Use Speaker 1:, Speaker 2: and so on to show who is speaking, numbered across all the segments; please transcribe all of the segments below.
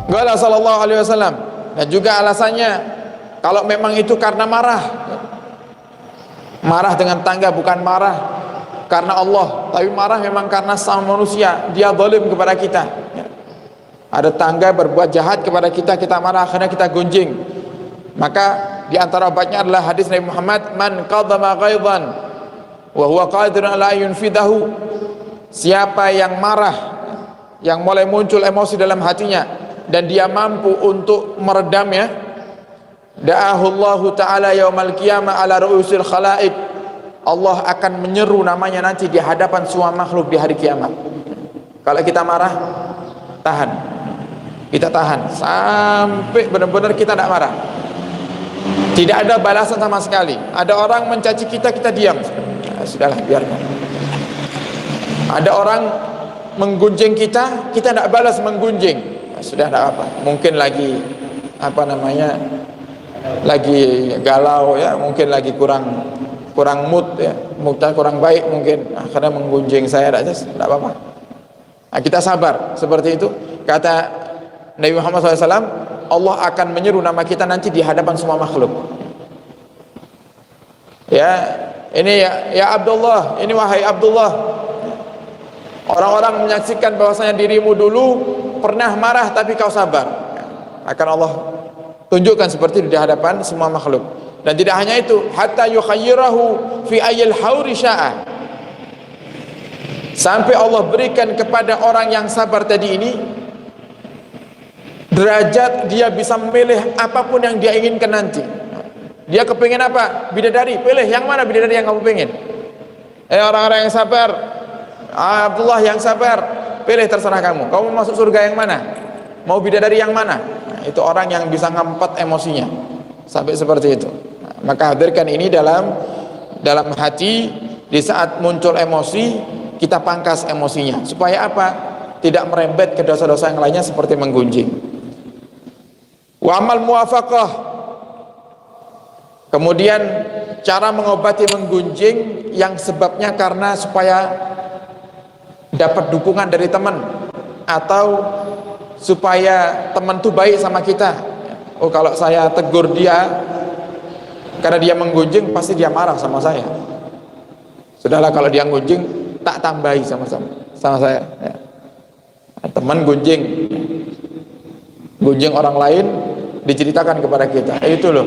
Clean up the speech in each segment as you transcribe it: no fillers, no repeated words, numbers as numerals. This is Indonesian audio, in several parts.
Speaker 1: Qala sallallahu alaihi wasallam, dan juga alasannya kalau memang itu karena marah dengan tangga, bukan marah karena Allah, tapi marah memang karena sama manusia, dia zalim kepada kita. Ada tangga berbuat jahat kepada kita, kita marah, akhirnya kita gunjing. Maka di antara obatnya adalah hadis Nabi Muhammad, man qadama ghaidhan wa huwa qadirun ala yunfidahu. Siapa yang marah, yang mulai muncul emosi dalam hatinya dan dia mampu untuk meredamnya, da'ahullahu ta'ala yaumal qiyamah ala ru'usil khalaik. Allah akan menyeru namanya nanti di hadapan semua makhluk di hari kiamat. Kalau kita marah, tahan, kita tahan sampai benar-benar kita tidak marah, tidak ada balasan sama sekali. Ada orang mencaci kita, kita diam, sudahlah biarkan. Ada orang menggunjing kita, kita tidak balas menggunjing, sudah tidak apa. Mungkin lagi lagi galau ya, mungkin lagi kurang mood ya, moodnya kurang baik mungkin, karena menggunjing saya, tidak apa-apa. Nah, kita sabar seperti itu. Kata Nabi Muhammad SAW, Allah akan menyeru nama kita nanti di hadapan semua makhluk. Ya, ini ya Abdullah, ini wahai Abdullah. Orang-orang menyaksikan bahwasanya dirimu dulu pernah marah tapi kau sabar. Akan Allah tunjukkan seperti itu di hadapan semua makhluk. Dan tidak hanya itu, hatta yukhayyirahu fi ayyil hauri sya'a. Sampai Allah berikan kepada orang yang sabar tadi ini derajat, dia bisa memilih apapun yang dia inginkan nanti. Dia kepingin apa? Bidadari, pilih yang mana bidadari yang kamu pengen. Orang-orang yang sabar, Abdullah yang sabar, pilih terserah kamu. Kamu masuk surga yang mana? Mau bidadari yang mana? Nah, itu orang yang bisa ngempat emosinya sampai seperti itu. Nah, maka hadirkan ini dalam hati. Di saat muncul emosi, kita pangkas emosinya supaya apa? Tidak merembet ke dosa-dosa yang lainnya seperti menggunjing. Wa amal muwafaqah, kemudian cara mengobati menggunjing yang sebabnya karena supaya dapat dukungan dari teman, atau supaya teman itu baik sama kita. Oh, kalau saya tegur dia karena dia menggunjing, pasti dia marah sama saya. Sudahlah, kalau dia gunjing, tak tambahi sama saya ya. Teman gunjing orang lain, diceritakan kepada kita, itu loh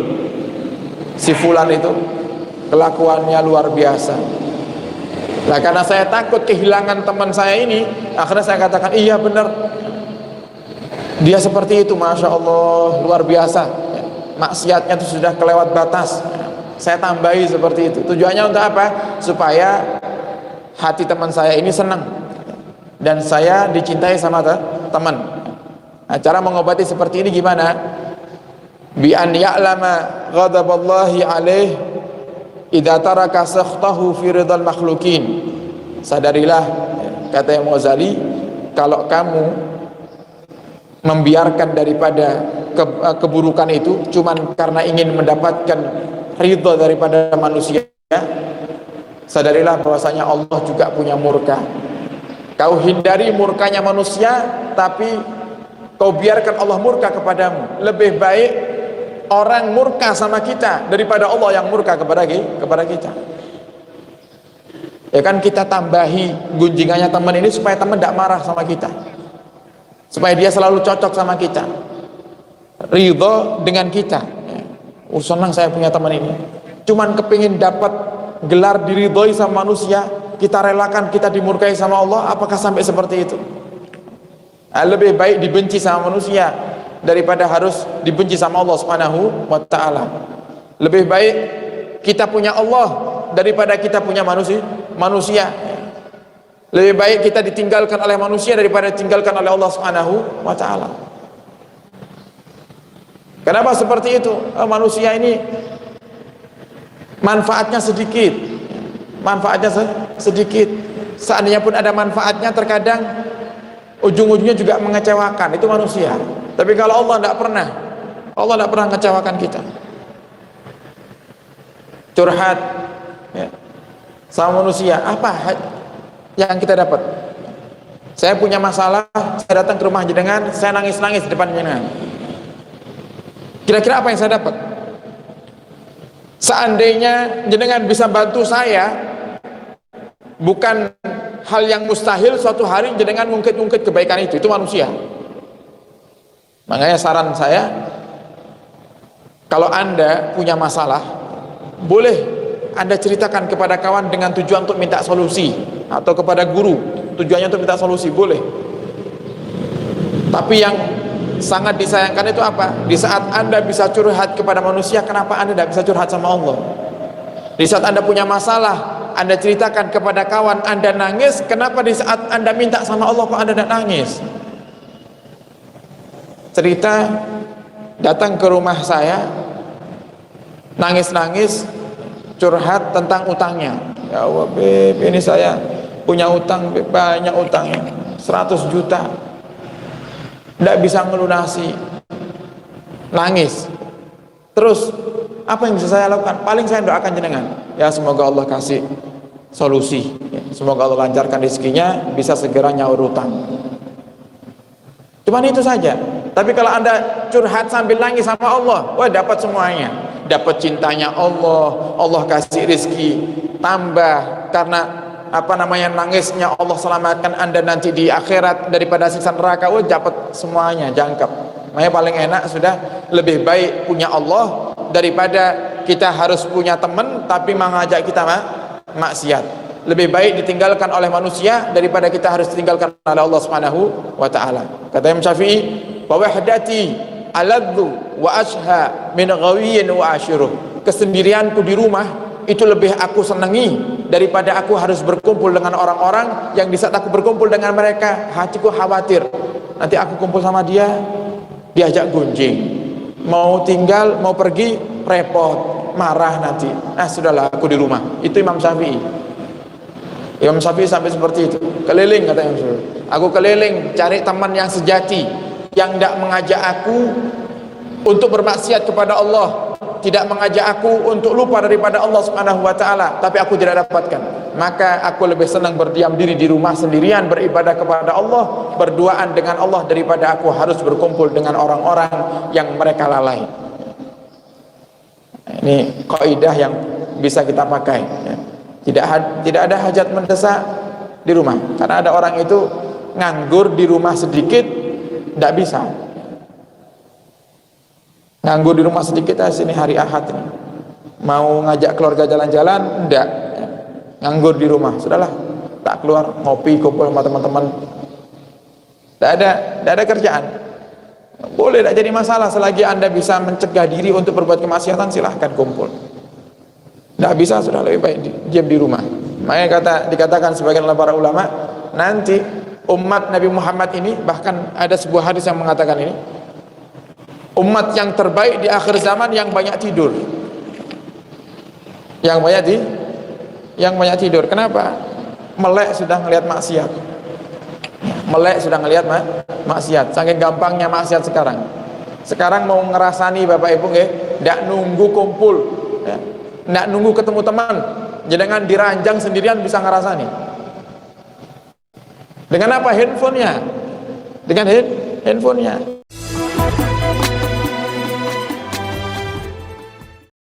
Speaker 1: si fulan itu kelakuannya luar biasa. Nah, karena saya takut kehilangan teman saya ini, akhirnya saya katakan, iya benar, dia seperti itu, Masya Allah, luar biasa ya. Maksiatnya itu sudah kelewat batas. Saya tambahi seperti itu. Tujuannya untuk apa? Supaya hati teman saya ini senang dan saya dicintai sama teman. Nah, cara mengobati seperti ini gimana? Bi an ya'lama ghadaballahi alaih idza taraka sakhtahu fi ridal makhlukin. Sadarilah, kata Imam Ghazali, kalau kamu membiarkan daripada keburukan itu cuman karena ingin mendapatkan ridha daripada manusia, sadarilah bahwasanya Allah juga punya murka. Kau hindari murkanya manusia, tapi kau biarkan Allah murka kepadamu. Lebih baik orang murka sama kita daripada Allah yang murka kepada kita. Ya kan, kita tambahi gunjingannya teman ini supaya teman tidak marah sama kita, supaya dia selalu cocok sama kita, ridho dengan kita. Senang saya punya teman ini, cuman kepingin dapat gelar diridhoi sama manusia, kita relakan kita dimurkai sama Allah. Apakah sampai seperti itu? Nah, lebih baik dibenci sama manusia daripada harus dibenci sama Allah Subhanahu wa ta'ala. Lebih baik kita punya Allah daripada kita punya manusia. Lebih baik kita ditinggalkan oleh manusia daripada ditinggalkan oleh Allah Subhanahu wa ta'ala. Kenapa seperti itu? Manusia ini manfaatnya sedikit, seandainya pun ada manfaatnya, terkadang ujung-ujungnya juga mengecewakan. Itu manusia. Tapi kalau Allah tidak pernah mengecewakan kita. Curhat ya, sama manusia, apa yang kita dapat? Saya punya masalah, saya datang ke rumah jenengan, saya nangis-nangis di depan jenengan. Kira-kira apa yang saya dapat? Seandainya jenengan bisa bantu saya, bukan hal yang mustahil suatu hari jenengan ngungkit-ngungkit kebaikan itu manusia. Makanya saran saya, kalau Anda punya masalah, boleh Anda ceritakan kepada kawan dengan tujuan untuk minta solusi, atau kepada guru tujuannya untuk minta solusi, boleh. Tapi yang sangat disayangkan itu apa? Di saat Anda bisa curhat kepada manusia, kenapa Anda tidak bisa curhat sama Allah? Di saat Anda punya masalah, Anda ceritakan kepada kawan, Anda nangis, kenapa di saat Anda minta sama Allah kok Anda tidak nangis? Cerita, datang ke rumah saya, nangis-nangis, curhat tentang utangnya. Ya Allah Beb, ini saya punya utang, Beb, banyak utangnya, 100 juta, tidak bisa melunasi. Nangis. Terus apa yang bisa saya lakukan? Paling saya doakan jenengan, ya semoga Allah kasih solusi, ya, semoga Allah lancarkan rezekinya, bisa segera nyaur utang. Cuman itu saja. Tapi kalau Anda curhat sambil nangis sama Allah, wah dapat semuanya. Dapat cintanya Allah, Allah kasih rezeki tambah, karena apa namanya, nangisnya Allah selamatkan Anda nanti di akhirat daripada siksa neraka. Wah dapat semuanya, jangkep. Makanya paling enak sudah, lebih baik punya Allah daripada kita harus punya teman tapi mengajak kita maksiat. Lebih baik ditinggalkan oleh manusia daripada kita harus ditinggalkan oleh Allah Subhanahu wa taala. Kata Imam Syafi'i, wa wahdati aladdu wa asha min ghawiyyin wa ashiruh. Kesendirianku di rumah itu lebih aku senangi daripada aku harus berkumpul dengan orang-orang yang di saat aku berkumpul dengan mereka, hatiku khawatir nanti aku kumpul sama dia, diajak gunjing, mau tinggal, mau pergi repot, marah nanti. Nah sudahlah aku di rumah. Itu Imam Syafi'i. Imam Syafi'i sampai seperti itu. Keliling, kata Imam Syafi'i, aku keliling cari teman yang sejati, yang tidak mengajak aku untuk bermaksiat kepada Allah, tidak mengajak aku untuk lupa daripada Allah Subhanahu wa taala, tapi aku tidak dapatkan. Maka aku lebih senang berdiam diri di rumah sendirian, beribadah kepada Allah, berduaan dengan Allah, daripada aku harus berkumpul dengan orang-orang yang mereka lalai. Ini kaidah yang bisa kita pakai, ya. Tidak ada hajat mendesak di rumah, karena ada orang itu nganggur di rumah sedikit, tidak bisa. Nganggur di rumah sedikit, sini hari Ahad ini mau ngajak keluarga jalan-jalan, enggak, nganggur di rumah, sudahlah tak keluar, ngopi, kumpul sama teman-teman, tidak ada kerjaan. Boleh, tidak jadi masalah selagi Anda bisa mencegah diri untuk berbuat kemaksiatan, silahkan kumpul. Tidak bisa, sudah lebih baik diam di rumah. Makanya dikatakan sebagian oleh para ulama, nanti umat Nabi Muhammad ini, bahkan ada sebuah hadis yang mengatakan ini, umat yang terbaik di akhir zaman yang banyak tidur. Yang banyak tidur. Kenapa? Melek sudah ngelihat maksiat. Melek sudah ngelihat maksiat. Saking gampangnya maksiat sekarang. Sekarang mau ngerasani Bapak Ibu nggih, tidak nunggu kumpul, ya. Tidak nunggu ketemu teman, jangan diranjang sendirian bisa ngerasani. Dengan apa? Handphonenya. Dengan handphonenya.